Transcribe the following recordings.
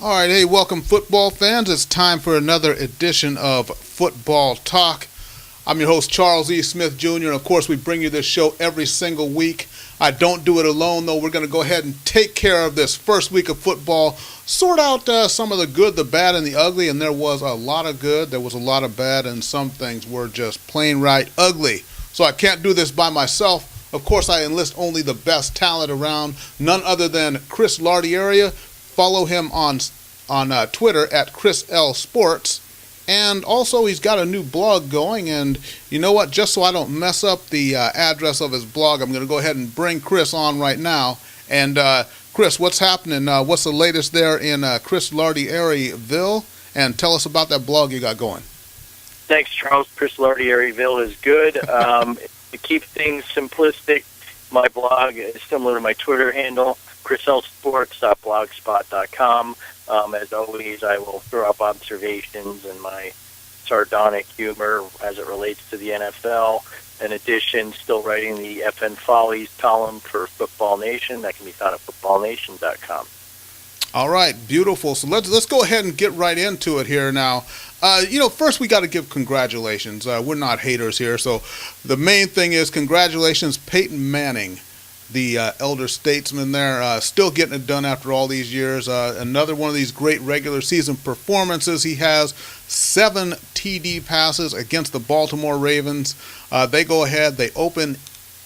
All right, hey, welcome football fans. It's time for another edition of Football Talk. I'm your host, Charles E. Smith Jr., and of course, we bring you this show every single week. I don't do it alone, though. We're going to go ahead and take care of this first week of football, sort out some of the good, the bad, and the ugly, and there was a lot of good, there was a lot of bad, and some things were just plain right ugly. So I can't do this by myself. Of course, I enlist only the best talent around, none other than Chris Lardieri. Follow him on Twitter at Chris L Sports, and also he's got a new blog going. And you know what? Just so I don't mess up the address of his blog, I'm going to go ahead and bring Chris on right now. And Chris, what's happening? What's the latest there in Chris Lardieri-ville? And tell us about that blog you got going. Thanks, Charles. Chris Lardieri-ville is good. To keep things simplistic, my blog is similar to my Twitter handle, chrislsports.blogspot.com. As always, I will throw up observations and my sardonic humor as it relates to the NFL. In addition, still writing the FN Follies column for Football Nation. That can be found at footballnation.com. All right, beautiful. So let's go ahead and get right into it here now. First we got to give congratulations. We're not haters here, so the main thing is congratulations, Peyton Manning, the elder statesman there, still getting it done after all these years. Another one of these great regular season performances. He has 7 TD passes against the Baltimore Ravens. They go ahead, they open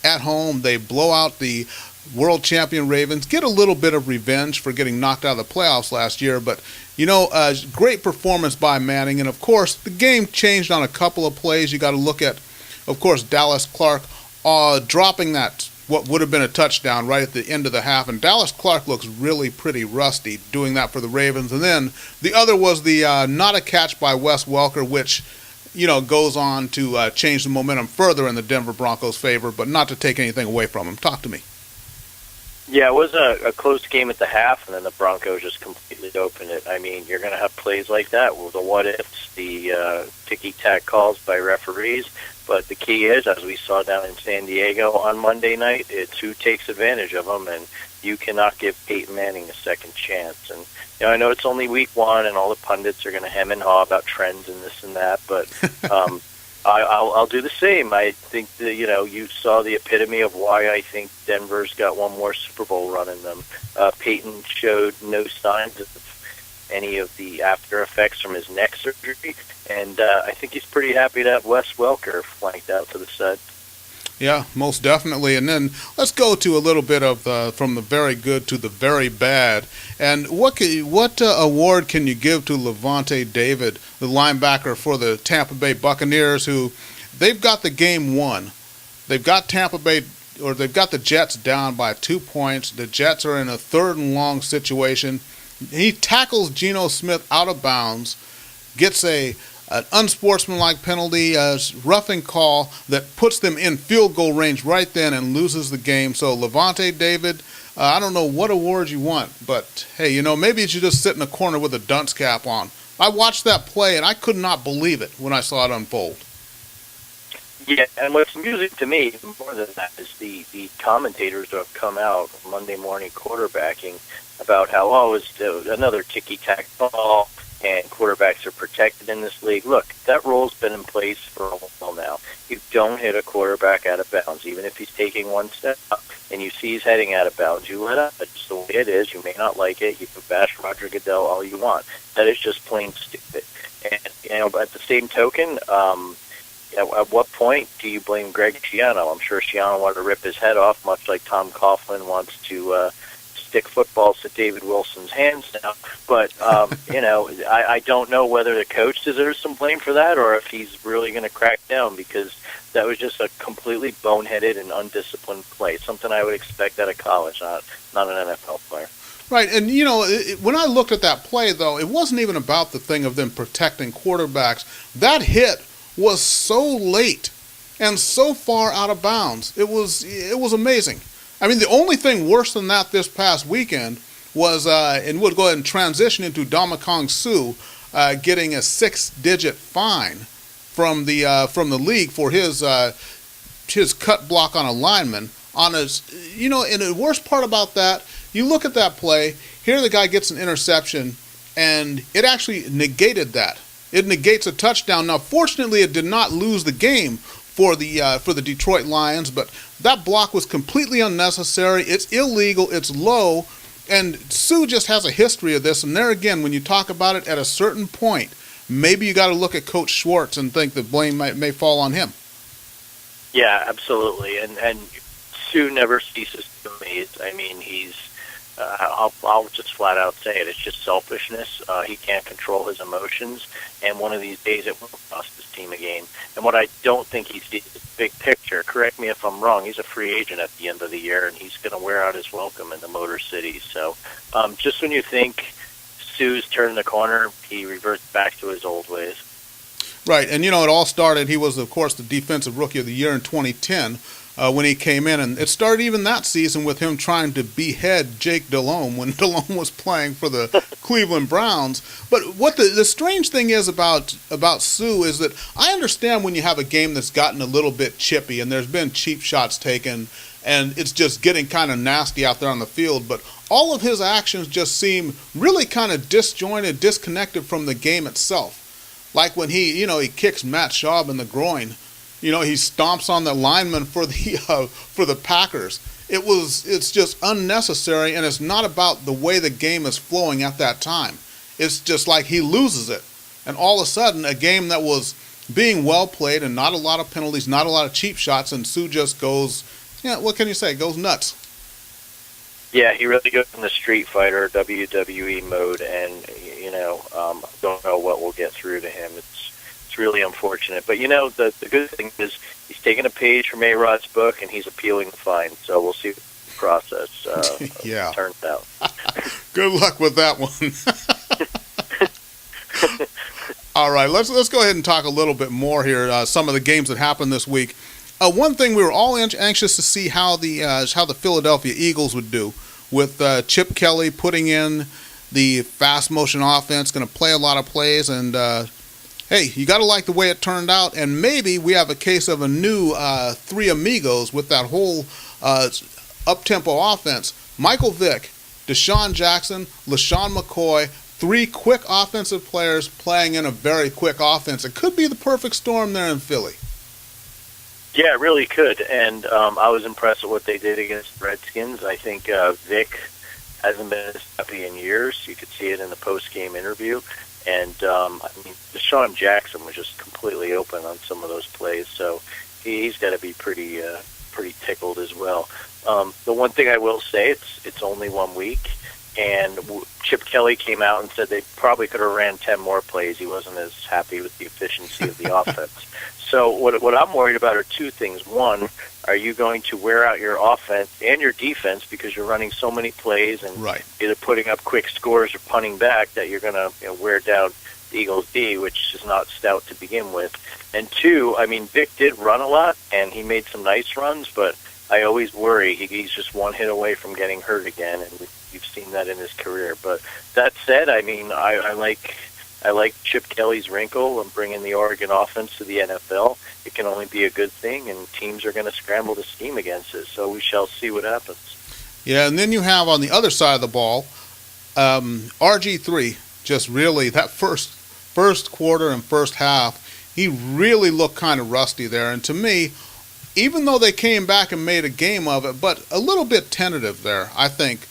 at home, they blow out the world champion Ravens, get a little bit of revenge for getting knocked out of the playoffs last year. But, great performance by Manning. And, of course, the game changed on a couple of plays. You got to look at, of course, Dallas Clark dropping that what would have been a touchdown right at the end of the half. And Dallas Clark looks really pretty rusty doing that for the Ravens. And then the other was the not a catch by Wes Welker, which, goes on to change the momentum further in the Denver Broncos' favor, but not to take anything away from him. Talk to me. Yeah, it was a close game at the half, and then the Broncos just completely opened it. I mean, you're going to have plays like that with the what-ifs, the ticky-tack calls by referees. But the key is, as we saw down in San Diego on Monday night, it's who takes advantage of them, and you cannot give Peyton Manning a second chance. And I know it's only week 1, and all the pundits are going to hem and haw about trends and this and that, but I'll do the same. I think that, you saw the epitome of why I think Denver's got one more Super Bowl run in them. Peyton showed no signs of any of the after effects from his neck surgery, and I think he's pretty happy to have Wes Welker flanked out to the side. Yeah, most definitely. And then let's go to a little bit of from the very good to the very bad. And what award can you give to Lavonte David, the linebacker for the Tampa Bay Buccaneers, who they've got the game won. They've got they've got the Jets down by 2 points. The Jets are in a 3rd and long situation. He tackles Geno Smith out of bounds, gets an unsportsmanlike penalty, roughing call that puts them in field goal range right then and loses the game. So Lavonte David, I don't know what award you want, but hey, maybe you should just sit in a corner with a dunce cap on. I watched that play and I could not believe it when I saw it unfold. Yeah, and what's music to me, more than that, is the commentators who have come out Monday morning quarterbacking about how, it's another ticky-tack ball, and quarterbacks are protected in this league. Look, that rule's been in place for a while now. You don't hit a quarterback out of bounds, even if he's taking one step up, and you see he's heading out of bounds. You let up. It's the way it is. You may not like it. You can bash Roger Goodell all you want. That is just plain stupid. And, at the same token, at what point do you blame Greg Schiano? I'm sure Schiano wanted to rip his head off, much like Tom Coughlin wants to stick footballs to David Wilson's hands now. But, I don't know whether the coach deserves some blame for that or if he's really going to crack down, because that was just a completely boneheaded and undisciplined play, something I would expect out of college, not an NFL player. Right, and when I looked at that play, though, it wasn't even about the thing of them protecting quarterbacks. That hit was so late and so far out of bounds. It was amazing. I mean, the only thing worse than that this past weekend was, and we'll go ahead and transition into Domicong Sue getting a 6-digit fine from the league for his cut block on a lineman. And the worst part about that, you look at that play. Here, the guy gets an interception. and it actually negated that. It negates a touchdown. Now, fortunately, it did not lose the game for the Detroit Lions, but that block was completely unnecessary. It's illegal. It's low, and Sue just has a history of this. And there again, when you talk about it, at a certain point, maybe you got to look at Coach Schwartz and think the blame may fall on him. Yeah, absolutely. And Sue never ceases to amaze. I mean, I'll just flat out say it. It's just selfishness. He can't control his emotions, and one of these days it will cost his team a game. And what I don't think he sees is the big picture. Correct me if I'm wrong. He's a free agent at the end of the year, and he's going to wear out his welcome in the Motor City. So just when you think Sue's turned the corner, he reverts back to his old ways. Right, and it all started, he was, of course, the Defensive Rookie of the Year in 2010 when he came in, and it started even that season with him trying to behead Jake Delhomme when Delhomme was playing for the Cleveland Browns. But what the strange thing is about Sue is that I understand when you have a game that's gotten a little bit chippy and there's been cheap shots taken and it's just getting kind of nasty out there on the field, but all of his actions just seem really kind of disjointed, disconnected from the game itself. Like when he kicks Matt Schaub in the groin, he stomps on the lineman for the Packers. It's just unnecessary, and it's not about the way the game is flowing at that time. It's just like he loses it, and all of a sudden, a game that was being well played and not a lot of penalties, not a lot of cheap shots, and Sue just goes, what can you say? Goes nuts. Yeah, he really goes in the Street Fighter WWE mode, and don't know what will get through to him. It's really unfortunate, but the good thing is he's taking a page from A-Rod's book and he's appealing the fine. So we'll see what the process turns out. Good luck with that one. All right, let's go ahead and talk a little bit more here. Some of the games that happened this week. One thing we were all anxious to see how the Philadelphia Eagles would do with Chip Kelly putting in the fast motion offense, going to play a lot of plays, and hey, you got to like the way it turned out, and maybe we have a case of a new Three Amigos with that whole up-tempo offense. Michael Vick, Deshaun Jackson, LaShawn McCoy, three quick offensive players playing in a very quick offense. It could be the perfect storm there in Philly. Yeah, it really could, and I was impressed with what they did against the Redskins. I think Vic hasn't been as happy in years. You could see it in the post-game interview. And, Deshaun Jackson was just completely open on some of those plays, so he's got to be pretty tickled as well. The one thing I will say, it's only 1 week, and Chip Kelly came out and said they probably could have ran 10 more plays. He wasn't as happy with the efficiency of the offense. So what I'm worried about are two things. One, are you going to wear out your offense and your defense because you're running so many plays and either putting up quick scores or punting back that you're going to wear down the Eagles' D, which is not stout to begin with. And two, Vic did run a lot, and he made some nice runs, but I always worry he's just one hit away from getting hurt again, and we've seen that in his career. But that said, I like Chip Kelly's wrinkle and bringing the Oregon offense to the NFL. It can only be a good thing, and teams are going to scramble to scheme against it. So we shall see what happens. Yeah, and then you have on the other side of the ball, RG3 just really, that first quarter and first half, he really looked kind of rusty there. And to me, even though they came back and made a game of it, but a little bit tentative there, I think.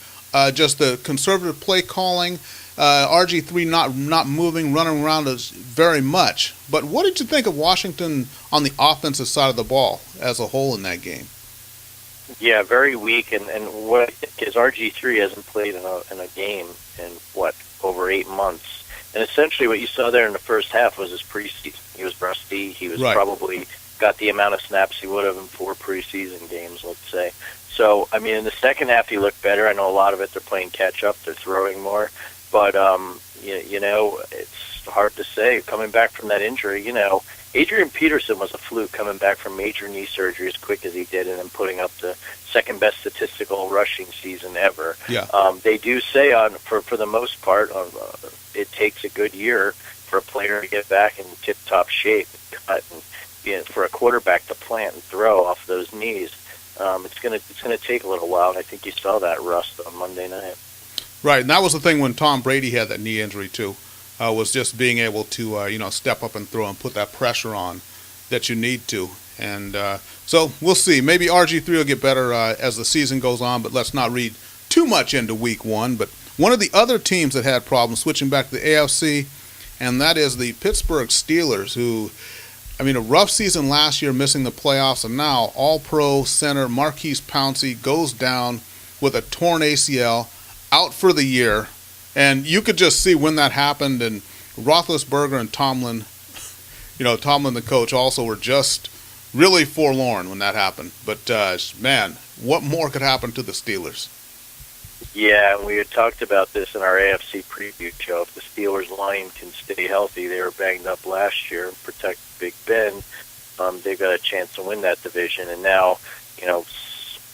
Just the conservative play calling, RG3 not moving, running around us very much. But what did you think of Washington on the offensive side of the ball as a whole in that game? Yeah, very weak, and what I think is RG3 hasn't played in a game in, over 8 months. And essentially what you saw there in the first half was his preseason. He was rusty. He was probably got the amount of snaps he would have in 4 preseason games, let's say. So, in the second half he looked better. I know a lot of it they're playing catch-up. They're throwing more. But, it's hard to say. Coming back from that injury, Adrian Peterson was a fluke coming back from major knee surgery as quick as he did and then putting up the second-best statistical rushing season ever. Yeah. They do say, for the most part, it takes a good year for a player to get back in tip-top shape and cut, and for a quarterback to plant and throw off those knees. It's gonna take a little while, and I think you saw that rust on Monday night. Right, and that was the thing when Tom Brady had that knee injury too, was just being able to step up and throw and put that pressure on that you need to. And so we'll see. Maybe RG3 will get better as the season goes on, but let's not read too much into week one. But one of the other teams that had problems, switching back to the AFC, and that is the Pittsburgh Steelers, who, a rough season last year, missing the playoffs, and now All-Pro center Marquise Pouncey goes down with a torn ACL, out for the year. And you could just see when that happened, and Roethlisberger and Tomlin, Tomlin the coach, also were just really forlorn when that happened. But, man, what more could happen to the Steelers? Yeah, and we had talked about this in our AFC preview show. If the Steelers line can stay healthy, they were banged up last year, and protect Big Ben, they've got a chance to win that division. And now,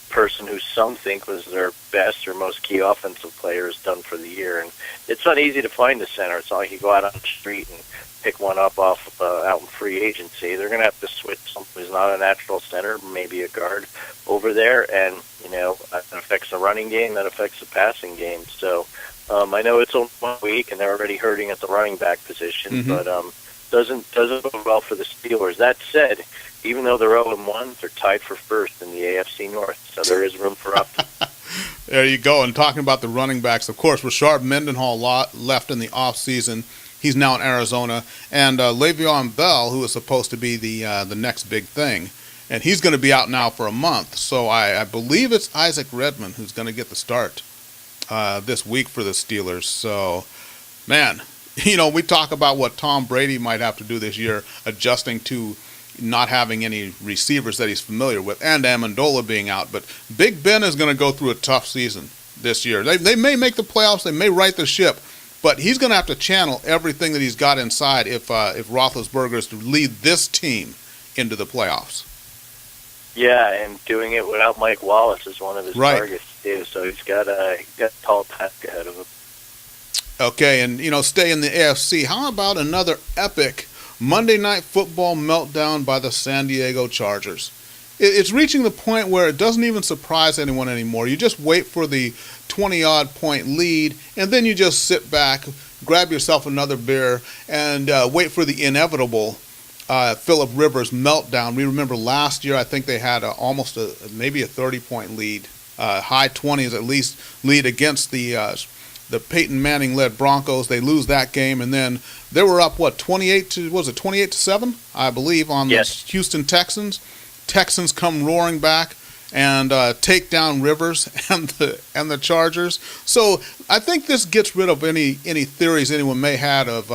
person who some think was their best or most key offensive player is done for the year. And it's not easy to find a center. It's not like you go out on the street and pick one up off out in free agency. They're going to have to switch someone who's not a natural center, maybe a guard over there, and that affects the running game, that affects the passing game. So I know it's only 1 week and they're already hurting at the running back position, but doesn't go well for the Steelers. That said, even though they're 0-1, they're tied for first in the AFC North, so there is room for optimism. There you go. And talking about the running backs, of course, Rashard Mendenhall left in the offseason. He's now in Arizona. And Le'Veon Bell, who is supposed to be the next big thing, and he's going to be out now for a month. So I believe it's Isaac Redmond who's going to get the start this week for the Steelers. So, man, we talk about what Tom Brady might have to do this year, adjusting to not having any receivers that he's familiar with, and Amendola being out. But Big Ben is going to go through a tough season this year. They may make the playoffs, they may right the ship, but he's going to have to channel everything that he's got inside if Roethlisberger is to lead this team into the playoffs. Yeah, and doing it without Mike Wallace is one of his targets too. So he's got a tall task ahead of him. Okay, and stay in the AFC. How about another epic Monday Night Football meltdown by the San Diego Chargers? It's reaching the point where it doesn't even surprise anyone anymore. You just wait for the 20-odd point lead, and then you just sit back, grab yourself another beer, and wait for the inevitable Phillip Rivers meltdown. We remember last year, I think they had maybe a 30-point lead, high 20s at least, lead against the Peyton Manning-led Broncos. They lose that game, and then they were up 28-7, I believe, on the Houston Texans. Texans come roaring back and take down Rivers and the Chargers. So I think this gets rid of any theories anyone may have of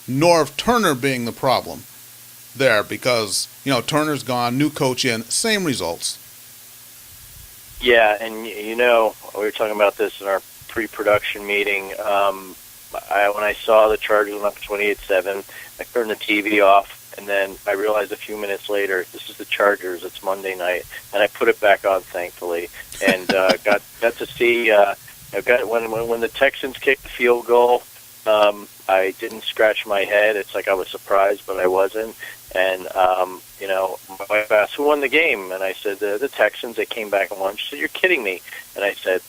Norv Turner being the problem there, because Turner's gone, new coach in, same results. Yeah, and we were talking about this in our pre-production meeting. When I saw the Chargers went up 28-7, I turned the TV off, and then I realized a few minutes later, this is the Chargers. It's Monday night, and I put it back on, thankfully, and got to see. When the Texans kicked the field goal, I didn't scratch my head. It's like I was surprised, but I wasn't. And my wife asked, "Who won the game?" And I said, "The Texans." They came back and won. She said, "You're kidding me." And I said,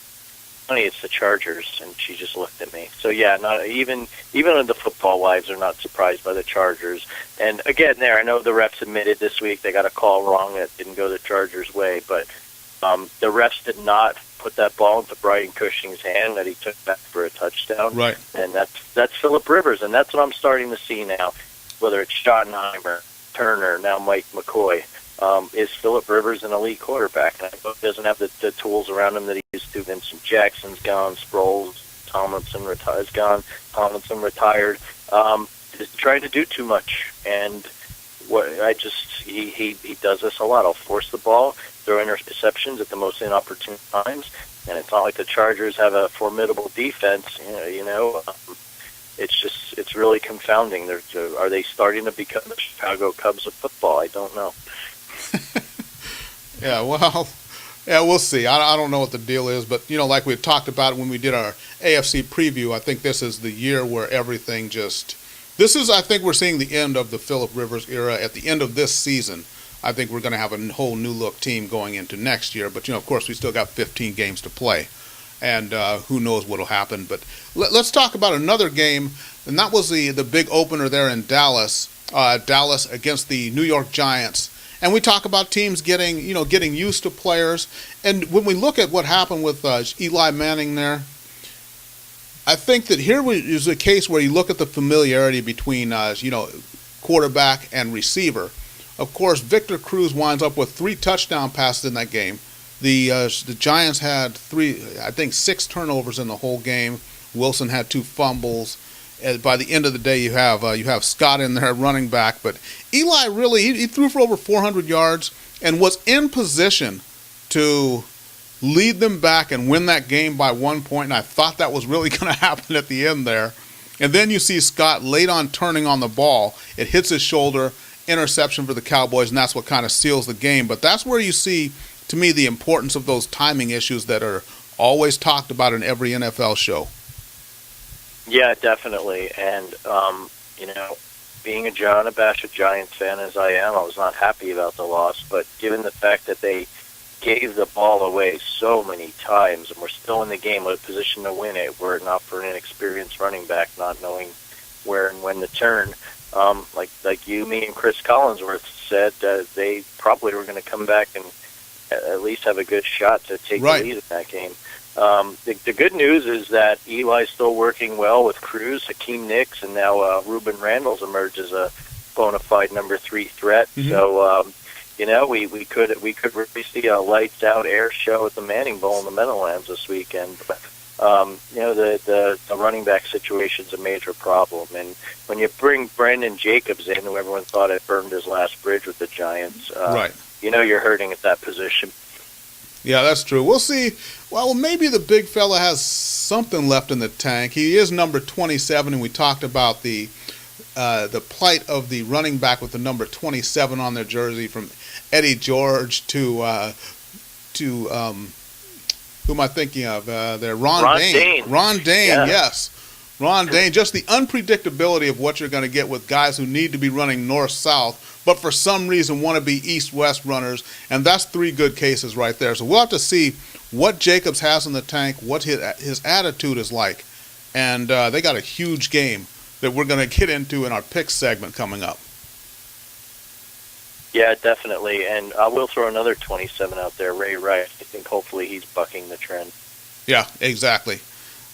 "Honey, it's the Chargers." And she just looked at me. So yeah, not even the football wives are not surprised by the Chargers. And again, I know the refs admitted this week they got a call wrong that didn't go the Chargers' way, but the refs did not put that ball into Brian Cushing's hand that he took back for a touchdown. Right. And that's Phillip Rivers, and that's what I'm starting to see now. Whether it's Schottenheimer, Turner, now Mike McCoy, is Phillip Rivers an elite quarterback? And I know he doesn't have the tools around him that he used to. Vincent Jackson's gone, Sproles, Tomlinson retired. Is trying to do too much, and he does this a lot. I'll force the ball, throw interceptions at the most inopportune times, and it's not like the Chargers have a formidable defense. It's really confounding. Are they starting to become the Chicago Cubs of football? I don't know. Yeah, we'll see. I don't know what the deal is, but like we had talked about when we did our AFC preview, I think this is the year where everything I think we're seeing the end of the Phillip Rivers era. At the end of this season, I think we're going to have a whole new look team going into next year. But of course, we still got 15 games to play. and who knows what'll happen. But let's talk about another game, and that was the big opener there in Dallas. Dallas against the New York Giants. And we talk about teams getting used to players. And when we look at what happened with Eli Manning there, I think that here is a case where you look at the familiarity between quarterback and receiver. Of course, Victor Cruz winds up with 3 touchdown passes in that game. The Giants had 6 turnovers in the whole game. Wilson had 2 fumbles. By the end of the day, you have Scott in there running back, but Eli really he threw for over 400 yards and was in position to lead them back and win that game by 1 point. And I thought that was really going to happen at the end there. And then you see Scott late on turning on the ball. It hits his shoulder, interception for the Cowboys, and that's what kind of seals the game. But that's where you see, to me, the importance of those timing issues that are always talked about in every NFL show. Yeah, definitely. And, being a unabashed Giants fan as I am, I was not happy about the loss. But given the fact that they gave the ball away so many times and were still in the game with a position to win it, were it not for an inexperienced running back not knowing where and when to turn, like you, me, and Chris Collinsworth said, they probably were going to come back and at least have a good shot to take the lead in that game. The good news is that Eli's still working well with Cruz, Hakeem Nicks, and now Ruben Randall's emerged as a bona fide number 3 threat. Mm-hmm. So, we could really see a lights out air show at the Manning Bowl in the Meadowlands this weekend. The running back situation's a major problem, and when you bring Brandon Jacobs in, who everyone thought had burned his last bridge with the Giants, you're hurting at that position. Yeah, that's true. We'll see. Well, maybe the big fella has something left in the tank. He is number 27, and we talked about the plight of the running back with the number 27 on their jersey, from Eddie George to who am I thinking of? Ron Dane. Ron Dane, yeah. Yes. Ron Dane. Just the unpredictability of what you're going to get with guys who need to be running north-south, but for some reason want to be east-west runners, and that's 3 good cases right there. So we'll have to see what Jacobs has in the tank, what his attitude is like, and they got a huge game that we're going to get into in our picks segment coming up. Yeah, definitely, and I will throw another 27 out there, Ray Rice. I think hopefully he's bucking the trend. Yeah, exactly.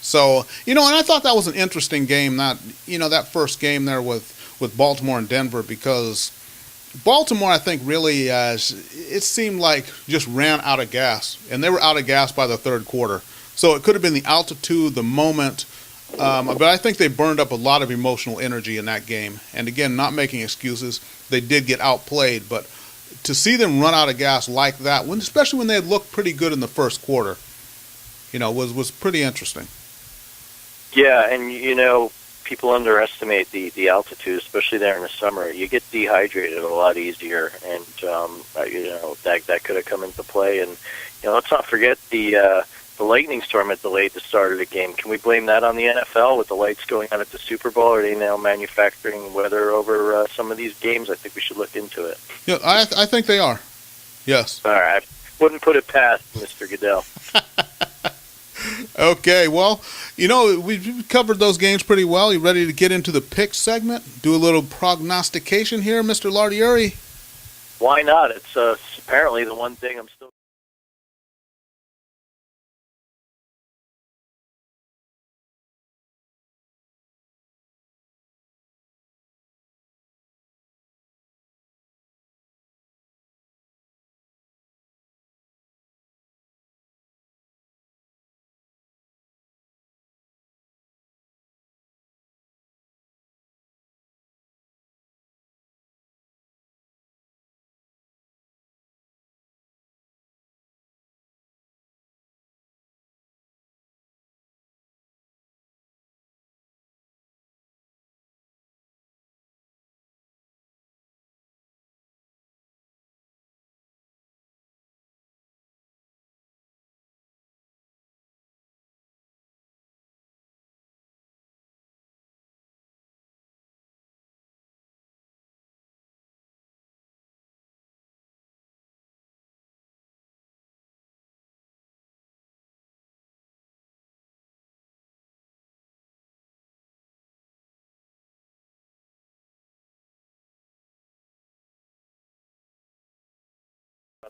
So, and I thought that was an interesting game, that first game there with Baltimore and Denver, because Baltimore, I think, really, it seemed like just ran out of gas, and they were out of gas by the third quarter. So it could have been the altitude, the moment, but I think they burned up a lot of emotional energy in that game. And again, not making excuses, they did get outplayed, but to see them run out of gas like that, especially when they had looked pretty good in the first quarter, was pretty interesting. Yeah, and people underestimate the altitude, especially there in the summer. You get dehydrated a lot easier, and that could have come into play. And let's not forget the lightning storm that delayed the start of the game. Can we blame that on the NFL with the lights going out at the Super Bowl? Are they now manufacturing weather over some of these games? I think we should look into it. Yeah, I think they are. Yes. All right. Wouldn't put it past Mr. Goodell. Okay, well, we've covered those games pretty well. You ready to get into the pick segment? Do a little prognostication here, Mr. Lardieri? Why not? It's apparently the one thing I'm still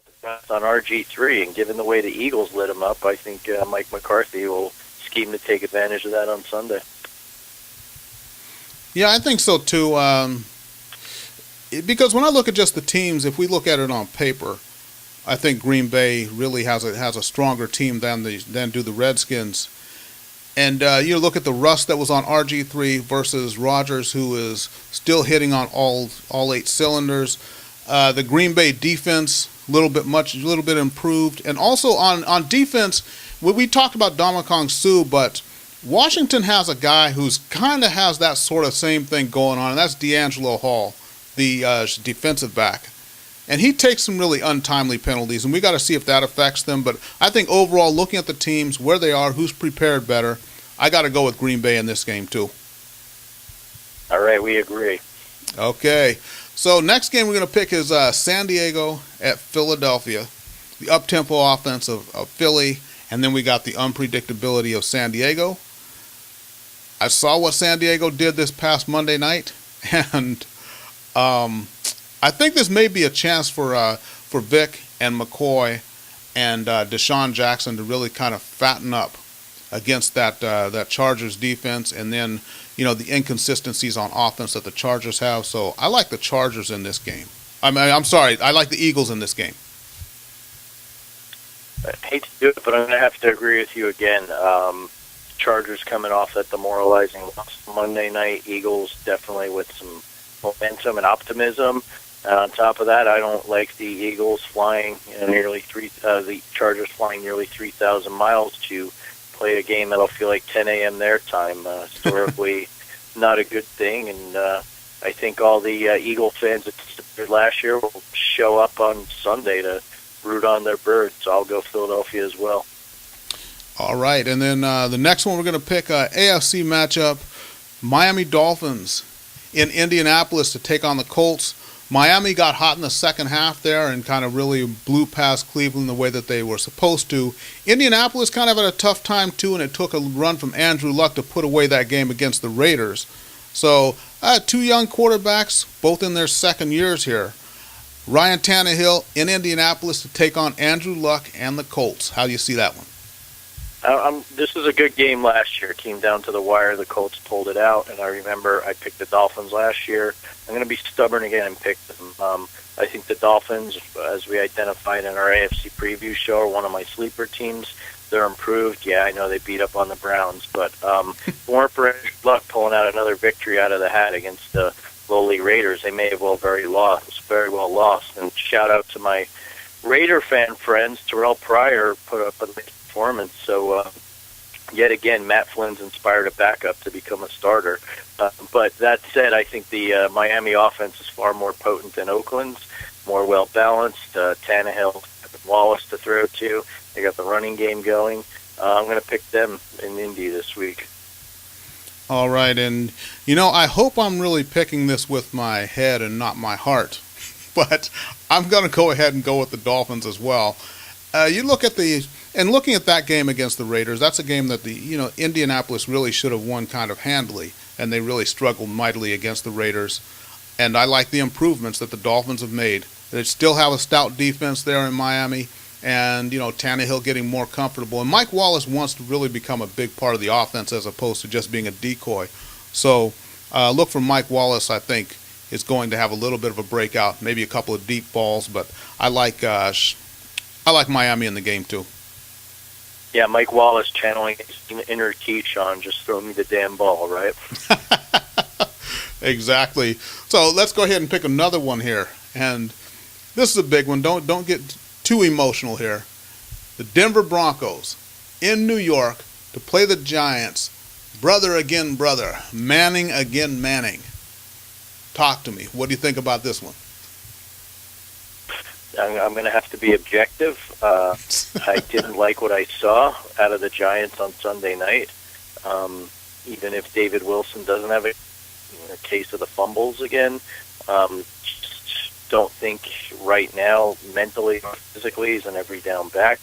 got the press on RG3, and given the way the Eagles lit him up, I think Mike McCarthy will scheme to take advantage of that on Sunday. Yeah, I think so too. Because when I look at just the teams, if we look at it on paper, I think Green Bay really has a stronger team than do the Redskins. And you look at the rust that was on RG3 versus Rodgers, who is still hitting on all 8 cylinders. The Green Bay defense, a little bit improved, and also on defense, we talked about Ndamukong Suh, but Washington has a guy who's kind of has that sort of same thing going on, and that's D'Angelo Hall, the defensive back. And he takes some really untimely penalties, and we got to see if that affects them. But I think overall, looking at the teams, where they are, who's prepared better, I got to go with Green Bay in this game too. All right, we agree. Okay, so next game we're going to pick is San Diego at Philadelphia, the up-tempo offense of Philly, and then we got the unpredictability of San Diego. I saw what San Diego did this past Monday night, and I think this may be a chance for Vic and McCoy and Deshaun Jackson to really kind of fatten up against that Chargers defense, and then the inconsistencies on offense that the Chargers have. So I like the Chargers in this game. I like the Eagles in this game. I hate to do it, but I'm going to have to agree with you again. Chargers coming off that demoralizing loss Monday night. Eagles definitely with some momentum and optimism. And on top of that, I don't like the Eagles flying the Chargers flying nearly 3,000 miles to play a game that'll feel like 10 a.m. their time. Historically, not a good thing, and I think all the Eagle fans that disappeared last year will show up on Sunday to root on their birds. So I'll go Philadelphia as well. All right, and then the next one we're going to pick AFC matchup: Miami Dolphins in Indianapolis to take on the Colts. Miami got hot in the second half there and kind of really blew past Cleveland the way that they were supposed to. Indianapolis kind of had a tough time too, and it took a run from Andrew Luck to put away that game against the Raiders. So 2 young quarterbacks, both in their second years here. Ryan Tannehill in Indianapolis to take on Andrew Luck and the Colts. How do you see that one? This was a good game last year. It came down to the wire. The Colts pulled it out, and I remember I picked the Dolphins last year. I'm going to be stubborn again and pick them. I think the Dolphins, as we identified in our AFC preview show, are one of my sleeper teams. They're improved. Yeah, I know they beat up on the Browns, but if it weren't for Andrew Luck pulling out another victory out of the hat against the lowly Raiders, they may have very well lost. And shout out to my Raider fan friends. Terrell Pryor put up a performance. So yet again, Matt Flynn's inspired a backup to become a starter. But that said, I think the Miami offense is far more potent than Oakland's, more well-balanced. Tannehill, Wallace to throw to. They got the running game going. I'm going to pick them in Indy this week. All right, and I hope I'm really picking this with my head and not my heart, but I'm going to go ahead and go with the Dolphins as well. You look at looking at that game against the Raiders, that's a game that Indianapolis really should have won kind of handily, and they really struggled mightily against the Raiders. And I like the improvements that the Dolphins have made. They still have a stout defense there in Miami, and Tannehill getting more comfortable. And Mike Wallace wants to really become a big part of the offense as opposed to just being a decoy. So look for Mike Wallace, I think, is going to have a little bit of a breakout, maybe a couple of deep balls, but I like Miami in the game too. Yeah, Mike Wallace channeling his inner Keyshawn, just throw me the damn ball, right? Exactly. So let's go ahead and pick another one here, and this is a big one. Don't get too emotional here. The Denver Broncos in New York to play the Giants. Brother again, brother. Manning again, Manning. Talk to me. What do you think about this one? I'm going to have to be objective. I didn't like what I saw out of the Giants on Sunday night. Even if David Wilson doesn't have a case of the fumbles again, just don't think right now, mentally or physically, he's an every down back.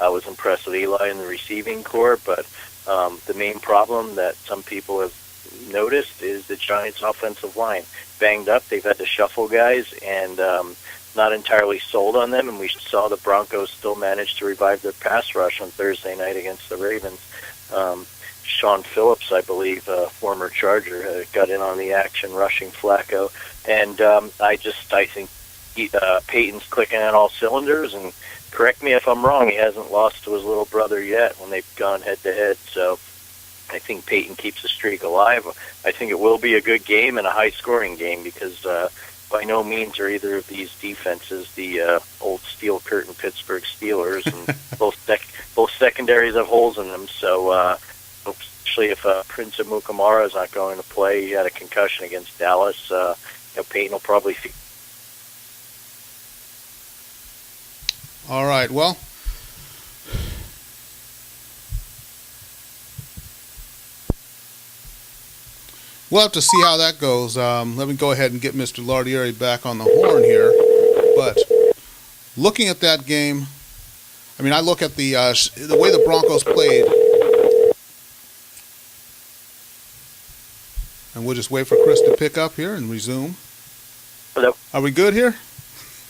I was impressed with Eli in the receiving corps, but the main problem that some people have noticed is the Giants' offensive line. Banged up, they've had to shuffle guys, and not entirely sold on them, and we saw the Broncos still manage to revive their pass rush on Thursday night against the Ravens. Sean Phillips, I believe, former Charger, got in on the action rushing Flacco, and I think Peyton's clicking on all cylinders, and correct me if I'm wrong, he hasn't lost to his little brother yet when they've gone head-to-head, so I think Peyton keeps the streak alive. I think it will be a good game and a high-scoring game because by no means are either of these defenses the old steel curtain Pittsburgh Steelers, and both secondaries have holes in them, so especially if Prince Amukamara is not going to play. He had a concussion against Dallas. Peyton will probably see. All right, well, we'll have to see how that goes. Let me go ahead and get Mr. Lardieri back on the horn here. But looking at that game, I mean, I look at the way the Broncos played, and we'll just wait for Chris to pick up here and resume. Hello. Are we good here?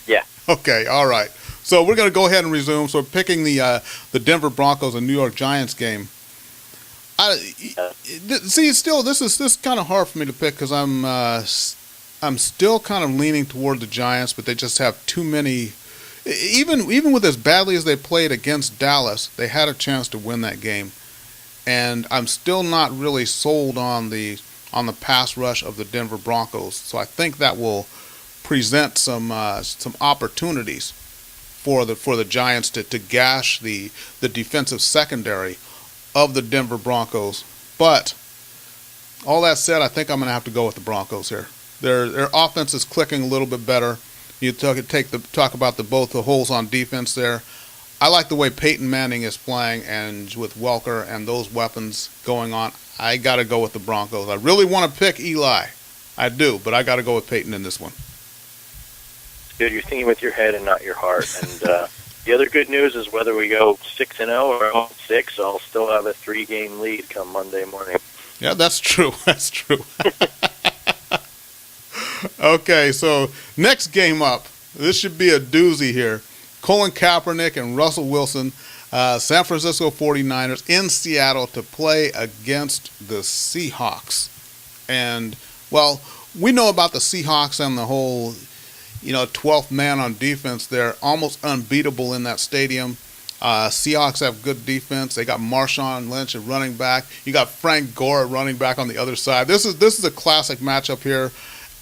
Yeah. Okay, all right. So we're going to go ahead and resume. So we're picking the Denver Broncos and New York Giants game. This is kind of hard for me to pick because I'm still kind of leaning toward the Giants, but they just have too many. Even with as badly as they played against Dallas, they had a chance to win that game, and I'm still not really sold on the pass rush of the Denver Broncos. So I think that will present some opportunities for the Giants to gash the defensive secondary of the Denver Broncos. But all that said, I think I'm going to have to go with the Broncos here. Their offense is clicking a little bit better. You talk about both the holes on defense there. I like the way Peyton Manning is playing, and with Welker and those weapons going on, I got to go with the Broncos. I really want to pick Eli. I do, but I got to go with Peyton in this one. Good, you're thinking with your head and not your heart. And the other good news is whether we go 6-0 or 0-6, I'll still have a 3-game lead come Monday morning. Yeah, that's true. That's true. Okay, so next game up. This should be a doozy here. Colin Kaepernick and Russell Wilson, San Francisco 49ers in Seattle to play against the Seahawks. And, well, we know about the Seahawks and the whole 12th man on defense. They're almost unbeatable in that stadium. Seahawks have good defense. They got Marshawn Lynch at running back. You got Frank Gore at running back on the other side. This is a classic matchup here.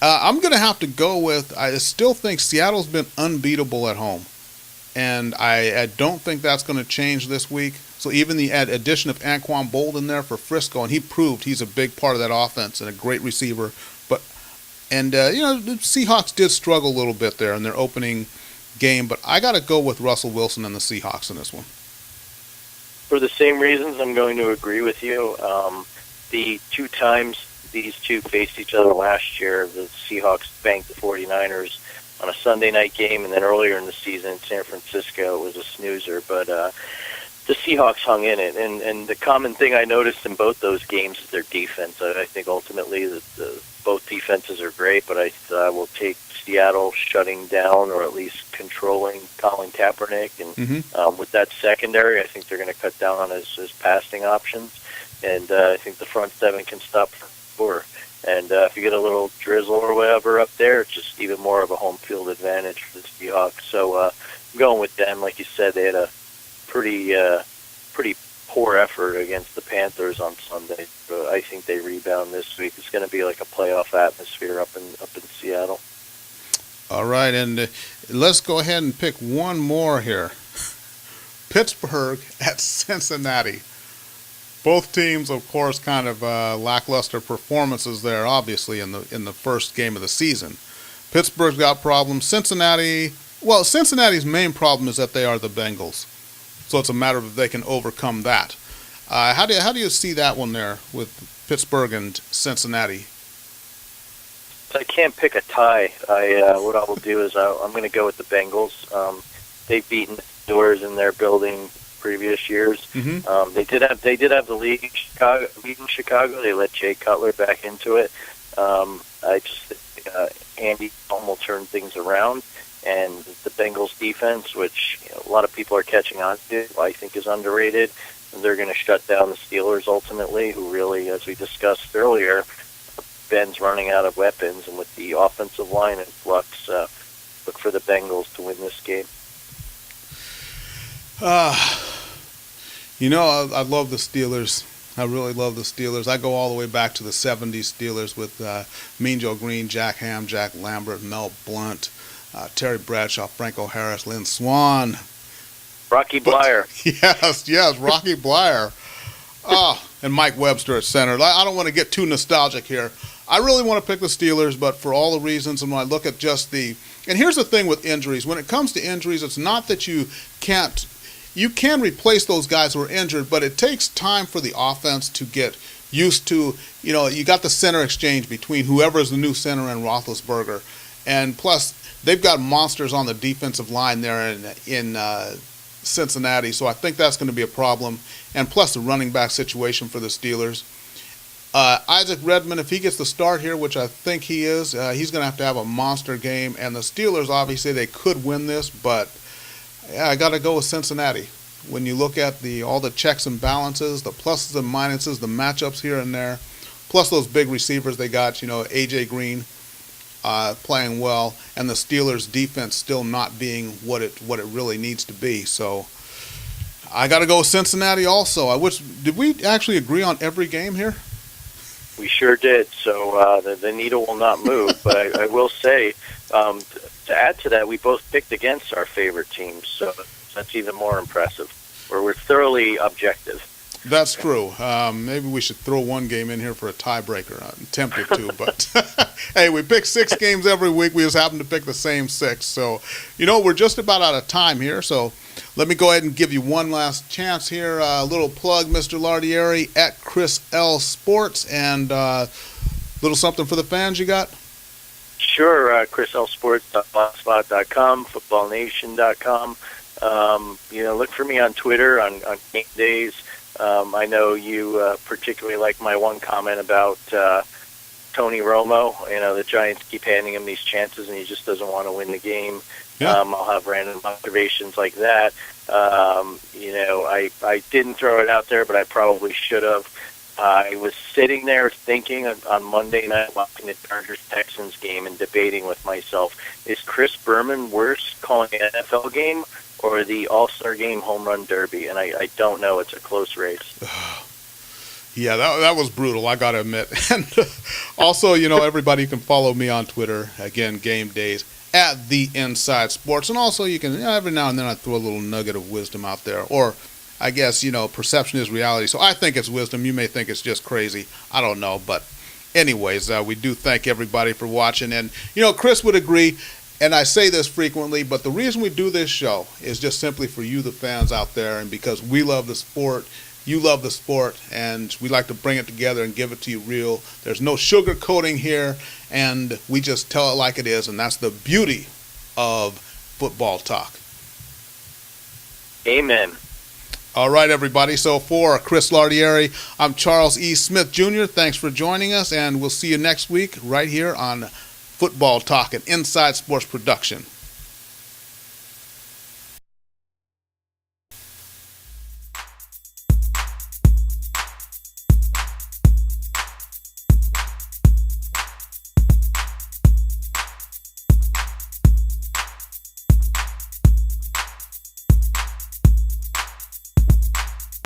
I'm going to have to go with, I still think Seattle's been unbeatable at home. And I don't think that's going to change this week. So even the addition of Anquan Bolden there for Frisco, and he proved he's a big part of that offense and a great receiver. The Seahawks did struggle a little bit there in their opening game, but I got to go with Russell Wilson and the Seahawks in this one. For the same reasons, I'm going to agree with you. The two times these two faced each other last year, the Seahawks banked the 49ers on a Sunday night game, and then earlier in the season in San Francisco it was a snoozer, but the Seahawks hung in it, and the common thing I noticed in both those games is their defense. I think ultimately both defenses are great, but I will take Seattle shutting down or at least controlling Colin Kaepernick, and with that secondary, I think they're going to cut down on his passing options, and I think the front seven can stop for. And if you get a little drizzle or whatever up there, it's just even more of a home field advantage for the Seahawks. So I'm going with them. Like you said, they had a pretty poor effort against the Panthers on Sunday. But I think they rebound this week. It's going to be like a playoff atmosphere up in Seattle. All right, and let's go ahead and pick one more here. Pittsburgh at Cincinnati. Both teams, of course, kind of lackluster performances there, obviously, in the first game of the season. Pittsburgh's got problems. Cincinnati's main problem is that they are the Bengals. So it's a matter of if they can overcome that. How do you see that one there with Pittsburgh and Cincinnati? I can't pick a tie. What I will do is I'm going to go with the Bengals. They've beaten the Steelers in their building previous years. Mm-hmm. They did have the lead in Chicago. They let Jay Cutler back into it. I just think Andy Dalton will turn things around, and the Bengals defense, which a lot of people are catching on to, I think is underrated. They're going to shut down the Steelers ultimately, who really, as we discussed earlier, Ben's running out of weapons, and with the offensive line in flux, look for the Bengals to win this game. I love the Steelers. I really love the Steelers. I go all the way back to the 70s Steelers with Mean Joe Green, Jack Ham, Jack Lambert, Mel Blount, Terry Bradshaw, Franco Harris, Lynn Swann. Rocky Bleier. Yes, Rocky Bleier. And Mike Webster at center. I don't want to get too nostalgic here. I really want to pick the Steelers, but for all the reasons, and when I look at just and here's the thing with injuries. When it comes to injuries, it's not that you can replace those guys who are injured, but it takes time for the offense to get used to, you got the center exchange between whoever is the new center and Roethlisberger. And plus, they've got monsters on the defensive line there in Cincinnati, so I think that's going to be a problem. And plus the running back situation for the Steelers. Isaac Redman, if he gets the start here, which I think he is, he's going to have a monster game. And the Steelers, obviously, they could win this, but I got to go with Cincinnati. When you look at all the checks and balances, the pluses and minuses, the matchups here and there, plus those big receivers they got, A.J. Green playing well, and the Steelers' defense still not being what it really needs to be. So I got to go with Cincinnati also. Did we actually agree on every game here? We sure did. So the needle will not move. But I will say, to add to that, we both picked against our favorite teams. So that's even more impressive. We're thoroughly objective. That's true. Maybe we should throw one game in here for a tiebreaker. I'm tempted to, but hey, we pick 6 games every week. We just happen to pick the same 6. So, we're just about out of time here. So let me go ahead and give you one last chance here. A little plug, Mr. Lardieri, at Chris L Sports, and little something for the fans you got? Sure. ChrisLSports.blogspot.com, footballnation.com. Look for me on Twitter on game days. I know you particularly like my one comment about Tony Romo. The Giants keep handing him these chances, and he just doesn't want to win the game. Yeah. I'll have random observations like that. I didn't throw it out there, but I probably should have. I was sitting there thinking on Monday night watching the Chargers-Texans game and debating with myself, is Chris Berman worse calling an NFL game or the All-Star Game home run derby? And I don't know. It's a close race. Yeah, that was brutal, I got to admit. And also, everybody can follow me on Twitter, again, game days, at The Inside Sports. And also you can, every now and then I throw a little nugget of wisdom out there. Or I guess, perception is reality. So I think it's wisdom. You may think it's just crazy. I don't know. But anyways, we do thank everybody for watching. And, Chris would agree. And I say this frequently, but the reason we do this show is just simply for you, the fans out there, and because we love the sport, you love the sport, and we like to bring it together and give it to you real. There's no sugarcoating here, and we just tell it like it is, and that's the beauty of football talk. Amen. All right, everybody. So for Chris Lardieri, I'm Charles E. Smith, Jr. Thanks for joining us, and we'll see you next week right here on Football Talk, an Inside Sports production.